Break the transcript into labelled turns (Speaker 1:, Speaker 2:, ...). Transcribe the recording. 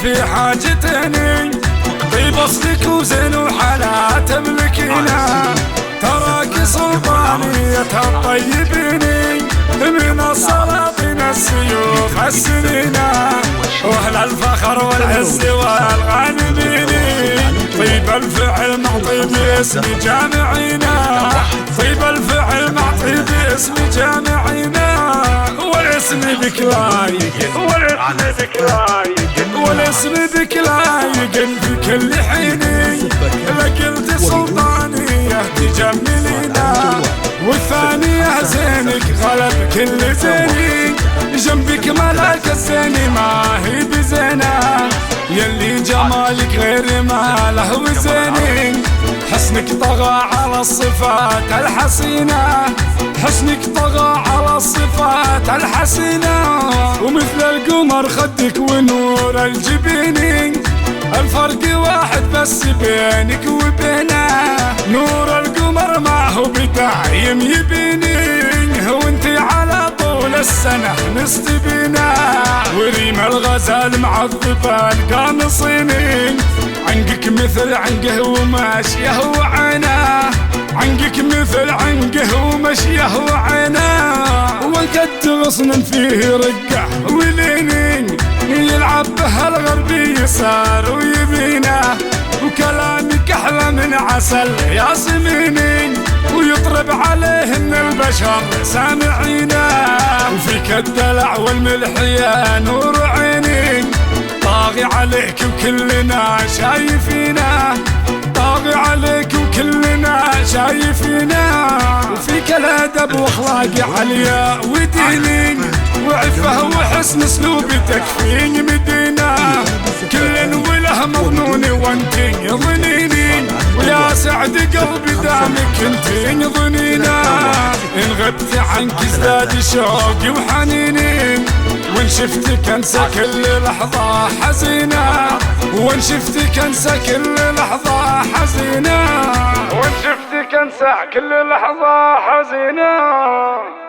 Speaker 1: اللي في حاجتني طيب اصلك وزين وحلا تملكينا تراك سلطانية الطيبيني من السلاطين السيوف السنينة واهل الفخر والعز والغانمين طيب الفعل معطي باسم جامعينا طيب الفعل معطي باسم جامعينا والاسم بك لايق والاسم بك لايق في كل حين لقلت سلطانية تجملينا والثانية زينك غلب كل زيني جنبك ملاك الزيني ما هي بزينة يلي جمالك غير ما له وزيني حسنك طغى على الصفات الحسينة حسنك طغى على الصفات الحسينة ومثل القمر خدك ونور الجبيني الفرق واحد بس بينك وبينه نور القمر ما هو بتعيم يبيني وانتي على طول السنة نستبينا وريم الغزال معذب القانصيني عنقك مثل عنقه وماشيه وعينه عنقك مثل عنقه ومشيه وعينه والكد غصن فيه رقع وليني يلعب به الغربي يسار ويمينه وكلامك احلى من عسل ياسميني ويطرب عليهن البشر سامعينه وفيك الدلع والملح يا نور عيني طاغي عليك وكلنا شايفينه طاغي عليك وكلنا شايفينه وفيك الادب واخلاق عليا وديني وعفه وحسن اسلوب تكفيني مدينه كل وله مظنوني وانتي ظنيني ويا سعد قلبي دامك انتي ظنينه ان غبت عنك ازداد شوقي وحنيني وان شفتك انسى كل لحظه حزينه وان شفتك انسى كل لحظه حزينه وان شفتك انسى كل لحظه حزينه